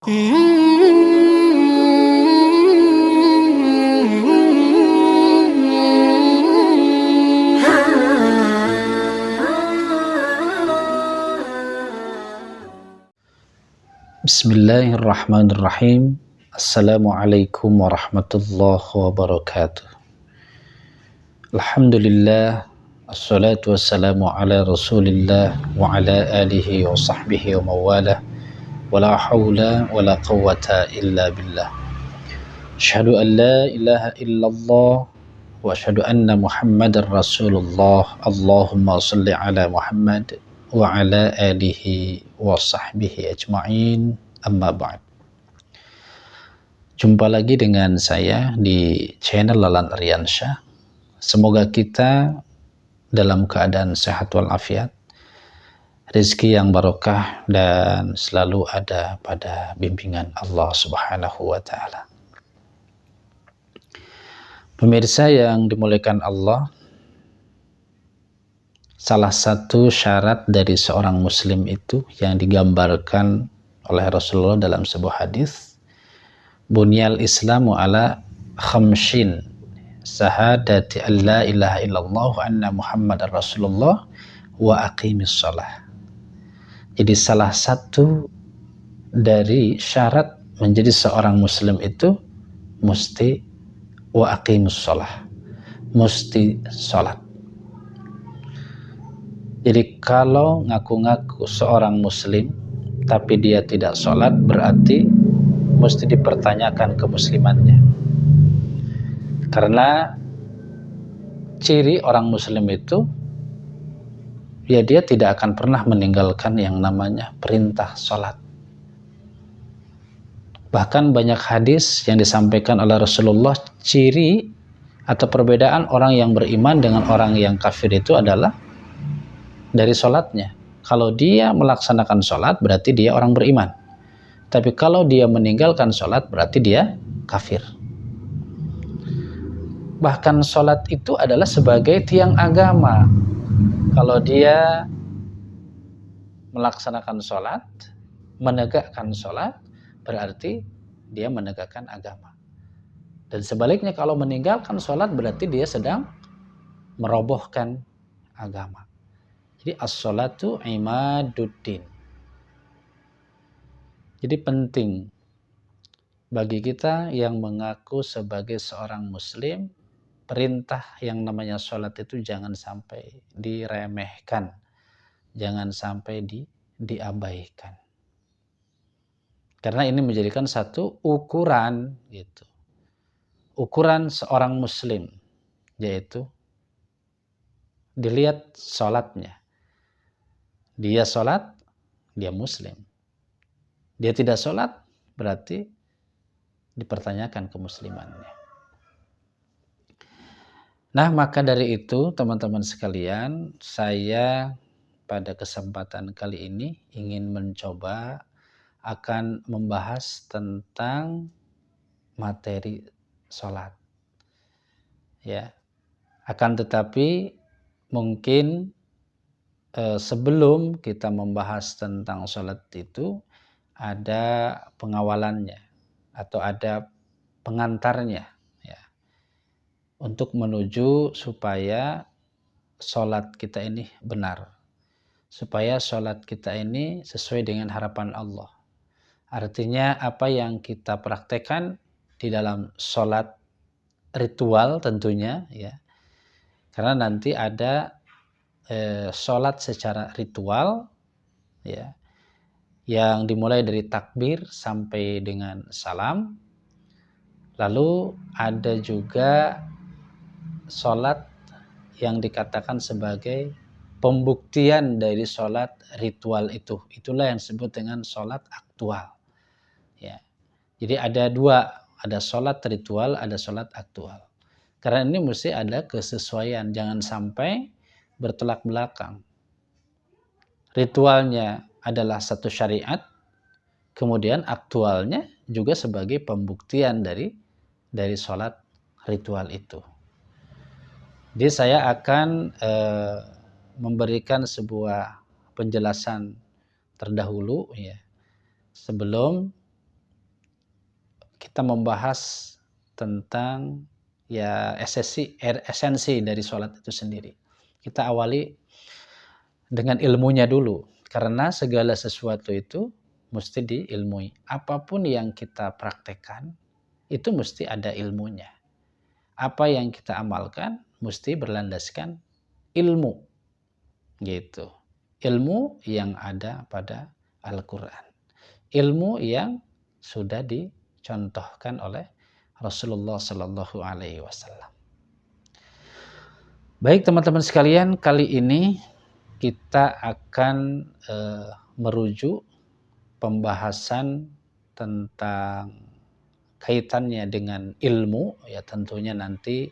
Bismillahirrahmanirrahim. Assalamualaikum warahmatullahi wabarakatuh. Alhamdulillah, assalatu wassalamu ala rasulillah wa ala alihi wa sahbihi wa mawalah, wa la hawla wa la quwwata illa billah. Asyhadu an la ilaha illallah wa asyhadu anna muhammadar rasulullah. Allahumma salli ala Muhammad wa ala alihi wa sahbihi ajma'in, amma ba'd. Jumpa lagi dengan saya di channel Lalan Aryansyah. Semoga kita dalam keadaan sehat walafiat, rezeki yang barokah, dan selalu ada pada bimbingan Allah Subhanahu wa Ta'ala. Pemirsa yang dimuliakan Allah, salah satu syarat dari seorang muslim itu yang digambarkan oleh Rasulullah dalam sebuah hadis, bunyal islamu ala khamshin, syahadati an la ilaha illallah wa anna muhammadar rasulullah wa aqimis shalah. Jadi salah satu dari syarat menjadi seorang muslim itu mesti wa aqimus shalah, mesti salat. Jadi kalau ngaku-ngaku seorang muslim tapi dia tidak sholat, berarti mesti dipertanyakan kemuslimannya. Karena ciri orang muslim itu, ya dia tidak akan pernah meninggalkan yang namanya perintah sholat. Bahkan banyak hadis yang disampaikan oleh Rasulullah, ciri atau perbedaan orang yang beriman dengan orang yang kafir itu adalah dari sholatnya. Kalau dia melaksanakan sholat, berarti dia orang beriman. Tapi kalau dia meninggalkan sholat, berarti dia kafir. Bahkan sholat itu adalah sebagai tiang agama. Kalau dia melaksanakan sholat, menegakkan sholat, berarti dia menegakkan agama. Dan sebaliknya, kalau meninggalkan sholat, berarti dia sedang merobohkan agama. Jadi as-sholatu imaduddin. Jadi penting bagi kita yang mengaku sebagai seorang muslim, perintah yang namanya sholat itu jangan sampai diremehkan, jangan sampai diabaikan. Karena ini menjadikan satu ukuran gitu. Ukuran seorang muslim, yaitu dilihat sholatnya. Dia sholat, dia muslim. Dia tidak sholat, berarti dipertanyakan kemuslimannya. Nah, maka dari itu teman-teman sekalian, saya pada kesempatan kali ini ingin mencoba akan membahas tentang materi sholat. Ya, akan tetapi mungkin sebelum kita membahas tentang sholat itu ada pengawalannya atau ada pengantarnya, ya, untuk menuju supaya sholat kita ini benar, supaya sholat kita ini sesuai dengan harapan Allah. Artinya apa yang kita praktekkan di dalam sholat ritual tentunya, ya, karena nanti ada sholat secara ritual, ya, yang dimulai dari takbir sampai dengan salam. Lalu ada juga sholat yang dikatakan sebagai pembuktian dari sholat ritual itu. Itulah yang disebut dengan sholat aktual. Ya. Jadi ada dua, ada sholat ritual, ada sholat aktual. Karena ini mesti ada kesesuaian, jangan sampai bertolak belakang. Ritualnya adalah satu syariat, kemudian aktualnya juga sebagai pembuktian dari sholat ritual itu. Jadi saya akan memberikan sebuah penjelasan terdahulu, ya, sebelum kita membahas tentang ya esensi dari sholat itu sendiri. Kita awali dengan ilmunya dulu, karena segala sesuatu itu mesti diilmui. Apapun yang kita praktekkan itu mesti ada ilmunya. Apa yang kita amalkan mesti berlandaskan ilmu, gitu. Ilmu yang ada pada Al-Quran, ilmu yang sudah dicontohkan oleh Rasulullah Sallallahu Alaihi Wasallam. Baik teman-teman sekalian, kali ini kita akan merujuk pembahasan tentang kaitannya dengan ilmu, ya tentunya nanti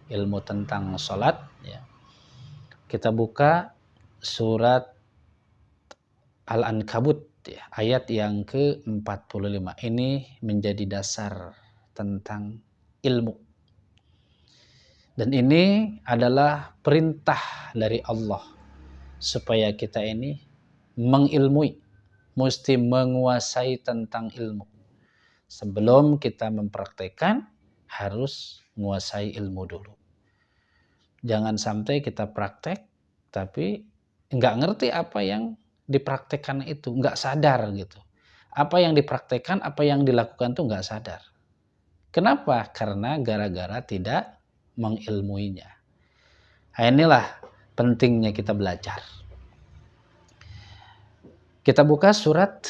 ilmu tentang sholat. Ya. Kita buka surat Al-Ankabut, ya, ayat yang ke-45. Ini menjadi dasar tentang ilmu. Dan ini adalah perintah dari Allah supaya kita ini mengilmui, mesti menguasai tentang ilmu. Sebelum kita mempraktekkan, harus menguasai ilmu dulu. Jangan sampai kita praktek, tapi nggak ngerti apa yang dipraktekkan itu, nggak sadar gitu. Apa yang dipraktekkan, apa yang dilakukan tuh nggak sadar. Kenapa? Karena gara-gara tidak mengilmuinya. Nah, inilah pentingnya kita belajar. Kita buka surat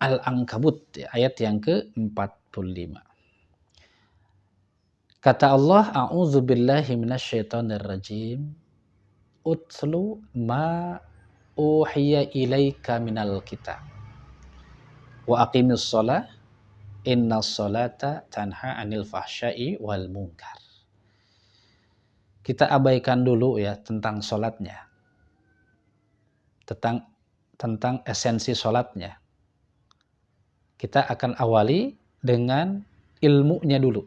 Al-Ankabut, ayat yang ke-45. Kata Allah, A'udzu billahi minasyaitonir rajim. Utlu ma uhiya ilaika minal kitab. Wa aqimis shalah, innas salata tanha 'anil fahsya'i wal munkar. Kita abaikan dulu ya tentang salatnya. Tentang esensi salatnya. Kita akan awali dengan ilmunya dulu.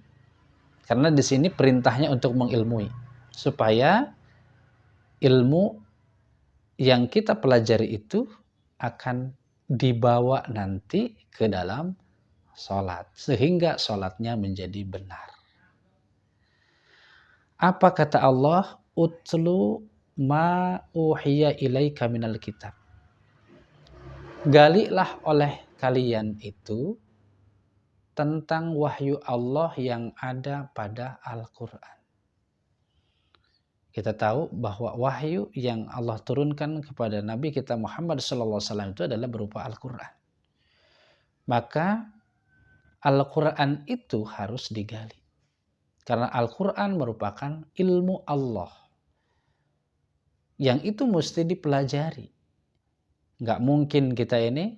Karena di sini perintahnya untuk mengilmui, supaya ilmu yang kita pelajari itu akan dibawa nanti ke dalam sholat, sehingga sholatnya menjadi benar. Apa kata Allah? Utlu ma uhiya ilaika minal kitab. Galilah oleh kalian itu tentang wahyu Allah yang ada pada Al-Quran. Kita tahu bahwa wahyu yang Allah turunkan kepada Nabi kita Muhammad SAW itu adalah berupa Al-Quran. Maka Al-Quran itu harus digali. Karena Al-Quran merupakan ilmu Allah. Yang itu mesti dipelajari. Nggak mungkin kita ini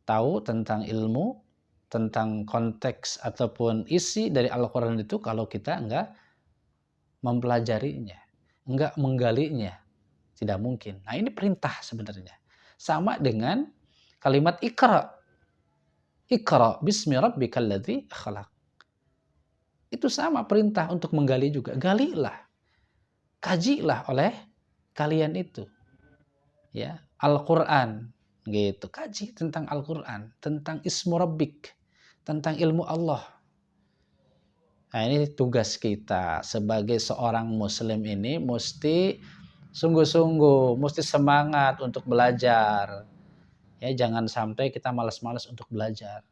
tahu tentang ilmu, tentang konteks ataupun isi dari Al-Quran itu kalau kita nggak mempelajarinya, nggak menggalinya. Tidak mungkin. Nah ini perintah sebenarnya. Sama dengan kalimat Iqra. Iqra bismi rabbikal ladzi khalaq. Itu sama perintah untuk menggali juga. Galilah. Kajilah oleh kalian itu. Ya, Al-Quran. Gitu. Kaji tentang Al-Quran. Tentang ismu rabbik. Tentang ilmu Allah. Nah ini tugas kita sebagai seorang muslim ini mesti sungguh-sungguh, mesti semangat untuk belajar. Ya, jangan sampai kita malas-malas untuk belajar.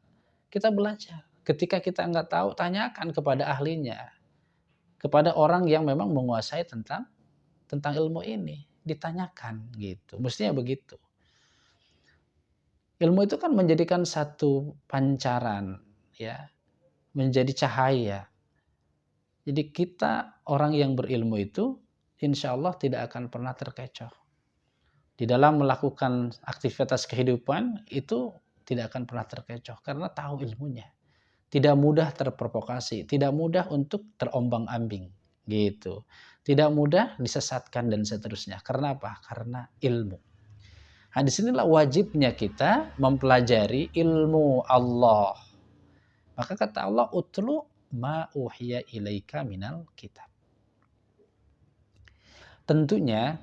Kita belajar. Ketika kita nggak tahu, tanyakan kepada ahlinya. Kepada orang yang memang menguasai tentang ilmu ini. Ditanyakan gitu. Mestinya begitu. Ilmu itu kan menjadikan satu pancaran, ya, menjadi cahaya. Jadi kita orang yang berilmu itu insya Allah tidak akan pernah terkecoh. Di dalam melakukan aktivitas kehidupan itu tidak akan pernah terkecoh karena tahu ilmunya. Tidak mudah terprovokasi, tidak mudah untuk terombang-ambing gitu. Tidak mudah disesatkan dan seterusnya. Karena apa? Karena ilmu. Nah, disinilah wajibnya kita mempelajari ilmu Allah. Maka kata Allah, utlu ma uhiya ilaika minal kitab. Tentunya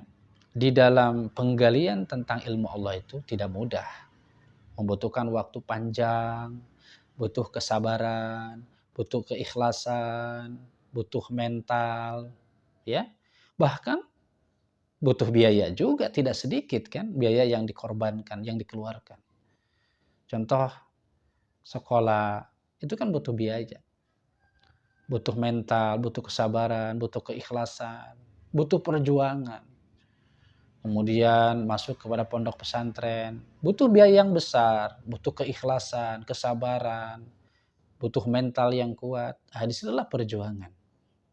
di dalam penggalian tentang ilmu Allah itu tidak mudah. Membutuhkan waktu panjang, butuh kesabaran, butuh keikhlasan, butuh mental, ya. Bahkan butuh biaya juga tidak sedikit kan, biaya yang dikorbankan, yang dikeluarkan. Contoh sekolah itu kan butuh biaya, butuh mental, butuh kesabaran, butuh keikhlasan, butuh perjuangan. Kemudian masuk kepada pondok pesantren, butuh biaya yang besar, butuh keikhlasan, kesabaran, butuh mental yang kuat. Nah, disitulah perjuangan.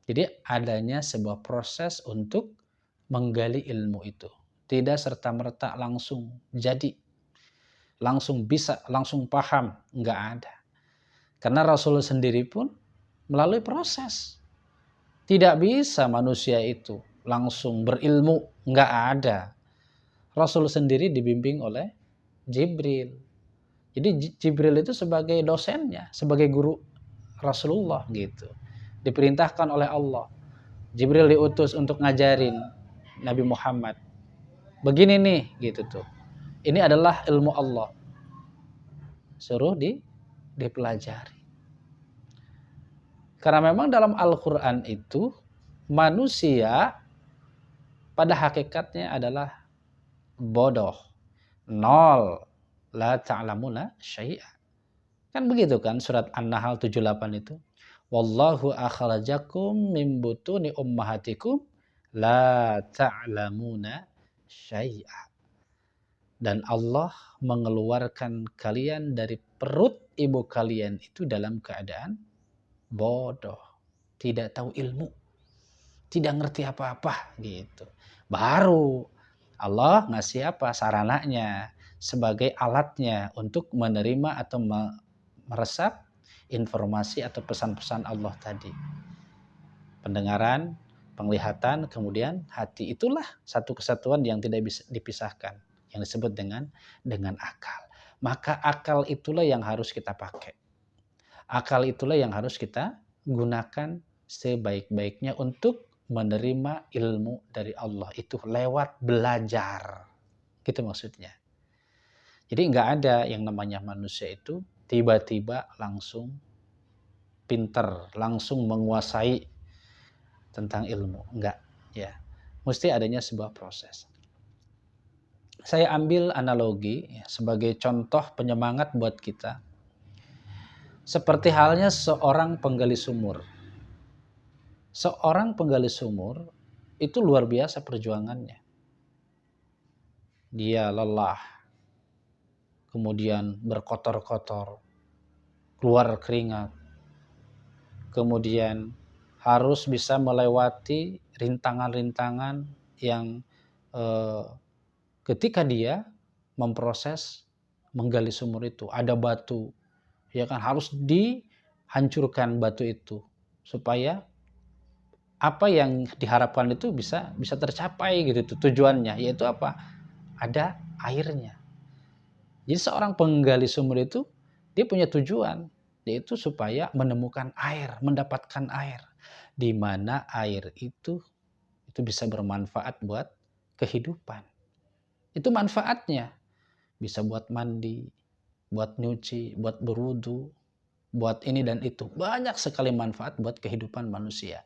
Jadi adanya sebuah proses untuk menggali ilmu itu. Tidak serta-merta langsung jadi, langsung bisa, langsung paham. Nggak ada. Karena Rasulullah sendiri pun melalui proses. Tidak bisa manusia itu langsung berilmu. Nggak ada. Rasul sendiri dibimbing oleh Jibril. Jadi Jibril itu sebagai dosennya, sebagai guru Rasulullah gitu. Diperintahkan oleh Allah. Jibril diutus untuk ngajarin Nabi Muhammad. Begini nih gitu tuh. Ini adalah ilmu Allah. Suruh dipelajari. Karena memang dalam Al-Qur'an itu manusia pada hakikatnya adalah bodoh. Nol. La ta'lamuna syai'a. Kan begitu kan surat An-Nahl 78 itu. Wallahu akhrajakum min butuni ummahatikum la ta'lamuna syai'a. Dan Allah mengeluarkan kalian dari perut ibu kalian itu dalam keadaan bodoh, tidak tahu ilmu, tidak ngerti apa-apa gitu. Baru Allah ngasih apa? Sarananya sebagai alatnya untuk menerima atau meresap informasi atau pesan-pesan Allah tadi. Pendengaran, penglihatan, kemudian hati. Itulah satu kesatuan yang tidak bisa dipisahkan, yang disebut dengan akal. Maka akal itulah yang harus kita pakai. Akal itulah yang harus kita gunakan sebaik-baiknya untuk menerima ilmu dari Allah. Itu lewat belajar. Gitu maksudnya. Jadi nggak ada yang namanya manusia itu tiba-tiba langsung pinter, langsung menguasai tentang ilmu. Enggak, ya. Mesti adanya sebuah proses. Saya ambil analogi ya, sebagai contoh penyemangat buat kita. Seperti halnya seorang penggali sumur. Seorang penggali sumur itu luar biasa perjuangannya. Dia lelah, kemudian berkotor-kotor, keluar keringat, kemudian harus bisa melewati rintangan-rintangan yang ketika dia memproses menggali sumur itu, ada batu, ya kan, harus dihancurkan batu itu supaya apa yang diharapkan itu bisa tercapai gitu tujuannya, yaitu apa? Ada airnya. Jadi seorang penggali sumur itu dia punya tujuan, yaitu supaya menemukan air, mendapatkan air, di mana air itu bisa bermanfaat buat kehidupan. Itu manfaatnya. Bisa buat mandi, buat nyuci, buat berwudu, buat ini dan itu. Banyak sekali manfaat buat kehidupan manusia.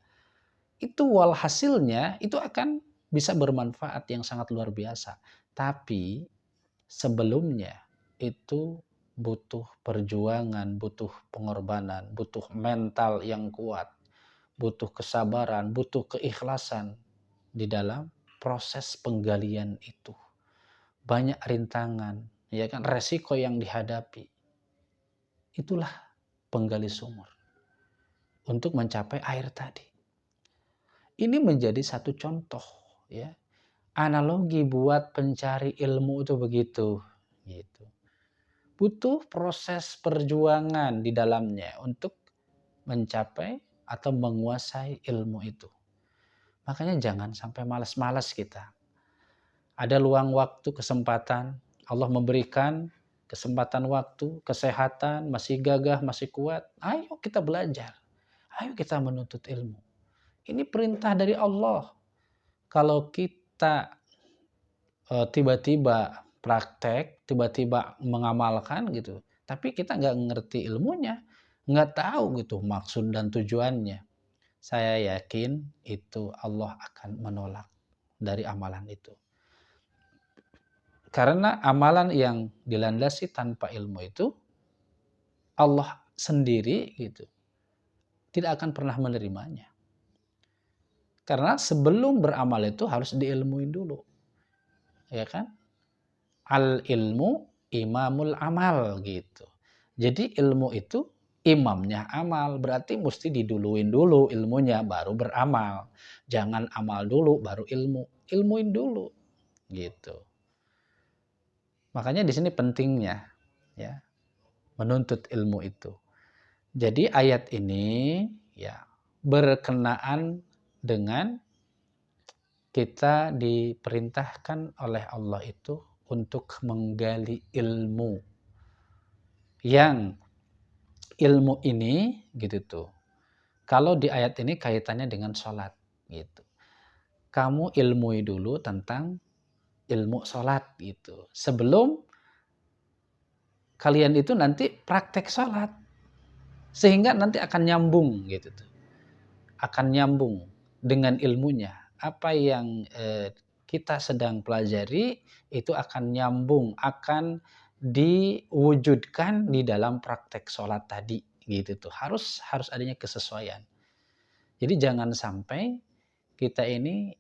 Itu walhasilnya itu akan bisa bermanfaat yang sangat luar biasa. Tapi sebelumnya itu butuh perjuangan, butuh pengorbanan, butuh mental yang kuat, butuh kesabaran, butuh keikhlasan di dalam proses penggalian itu. Banyak rintangan, ya kan, resiko yang dihadapi. Itulah penggali sumur untuk mencapai air tadi. Ini menjadi satu contoh, ya. Analogi buat pencari ilmu itu begitu, gitu. Butuh proses perjuangan di dalamnya untuk mencapai atau menguasai ilmu itu. Makanya jangan sampai malas-malas kita. Ada luang waktu, kesempatan, Allah memberikan kesempatan waktu, kesehatan, masih gagah, masih kuat. Ayo kita belajar. Ayo kita menuntut ilmu. Ini perintah dari Allah. Kalau kita tiba-tiba praktek, tiba-tiba mengamalkan gitu, tapi kita nggak ngerti ilmunya, nggak tahu gitu maksud dan tujuannya. Saya yakin itu Allah akan menolak dari amalan itu. Karena amalan yang dilandasi tanpa ilmu itu Allah sendiri gitu tidak akan pernah menerimanya. Karena sebelum beramal itu harus diilmuin dulu. Ya kan? Al ilmu imamul amal gitu. Jadi ilmu itu imamnya amal, berarti mesti diduluin dulu ilmunya baru beramal. Jangan amal dulu baru ilmu. Ilmuin dulu gitu. Makanya di sini pentingnya ya menuntut ilmu itu. Jadi ayat ini ya berkenaan dengan kita diperintahkan oleh Allah itu untuk menggali ilmu. Yang ilmu ini gitu tuh. Kalau di ayat ini kaitannya dengan sholat gitu. Kamu ilmui dulu tentang ilmu sholat gitu. Sebelum kalian itu nanti praktek sholat. Sehingga nanti akan nyambung gitu tuh. Akan nyambung dengan ilmunya. Apa yang kita sedang pelajari itu akan nyambung, akan diwujudkan di dalam praktek sholat tadi gitu tuh. Harus adanya kesesuaian. Jadi jangan sampai kita ini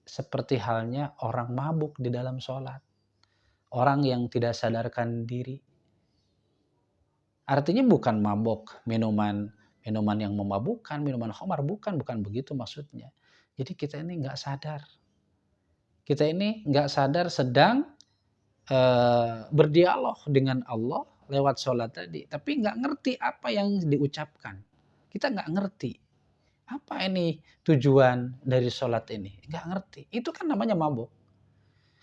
seperti halnya orang mabuk di dalam sholat. Orang yang tidak sadarkan diri. Artinya bukan mabuk minuman yang memabukkan, minuman khamar, bukan begitu maksudnya. Jadi kita ini nggak sadar. Kita ini nggak sadar sedang berdialog dengan Allah lewat sholat tadi. Tapi nggak ngerti apa yang diucapkan. Kita nggak ngerti. Apa ini tujuan dari sholat ini? Nggak ngerti. Itu kan namanya mabuk.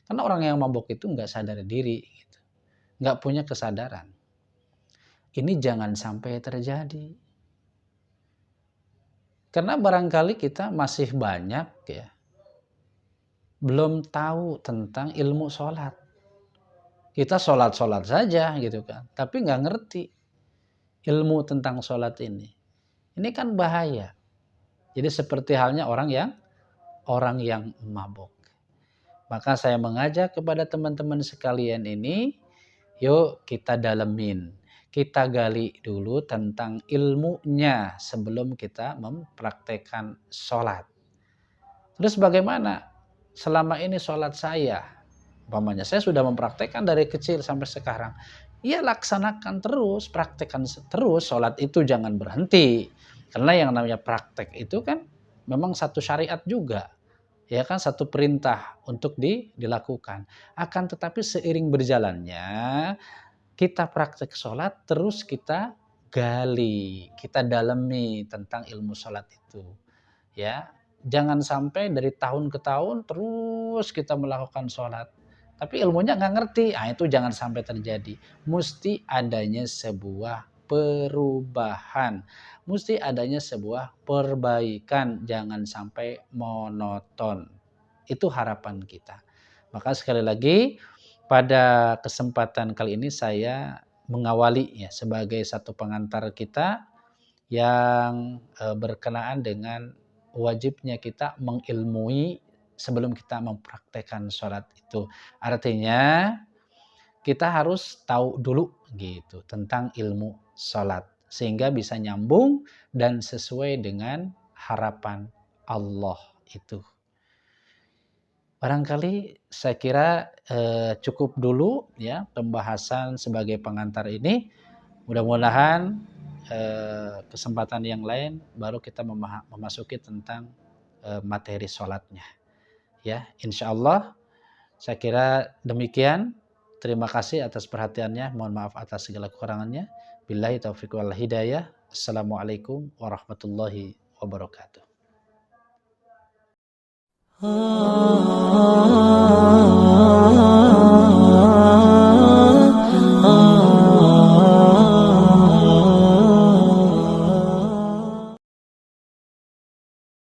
Karena orang yang mabuk itu nggak sadar diri. Gitu. Nggak punya kesadaran. Ini jangan sampai terjadi. Karena barangkali kita masih banyak ya belum tahu tentang ilmu sholat. Kita sholat-sholat saja gitu kan, tapi nggak ngerti ilmu tentang sholat ini. Ini kan bahaya. Jadi seperti halnya orang yang mabuk. Maka saya mengajak kepada teman-teman sekalian ini, yuk kita dalemin. Kita gali dulu tentang ilmunya sebelum kita mempraktekkan sholat. Terus bagaimana selama ini sholat saya? Umpamanya saya sudah mempraktekkan dari kecil sampai sekarang. Ya laksanakan terus, praktekkan terus, sholat itu jangan berhenti. Karena yang namanya praktek itu kan memang satu syariat juga. Ya kan satu perintah untuk dilakukan. Akan tetapi seiring berjalannya kita praktek sholat, terus kita gali, kita dalami tentang ilmu sholat itu. Ya, jangan sampai dari tahun ke tahun terus kita melakukan sholat, tapi ilmunya nggak ngerti. Nah, itu jangan sampai terjadi. Mesti adanya sebuah perubahan, mesti adanya sebuah perbaikan. Jangan sampai monoton. Itu harapan kita. Maka sekali lagi, pada kesempatan kali ini saya mengawali ya sebagai satu pengantar kita yang berkenaan dengan wajibnya kita mengilmui sebelum kita mempraktekkan sholat itu. Artinya kita harus tahu dulu gitu tentang ilmu sholat sehingga bisa nyambung dan sesuai dengan harapan Allah itu. Barangkali saya kira cukup dulu ya pembahasan sebagai pengantar ini. Mudah-mudahan kesempatan yang lain baru kita memasuki tentang materi sholatnya. Ya, insya Allah saya kira demikian. Terima kasih atas perhatiannya. Mohon maaf atas segala kekurangannya. Billahi taufiq wal hidayah. Assalamualaikum warahmatullahi wabarakatuh.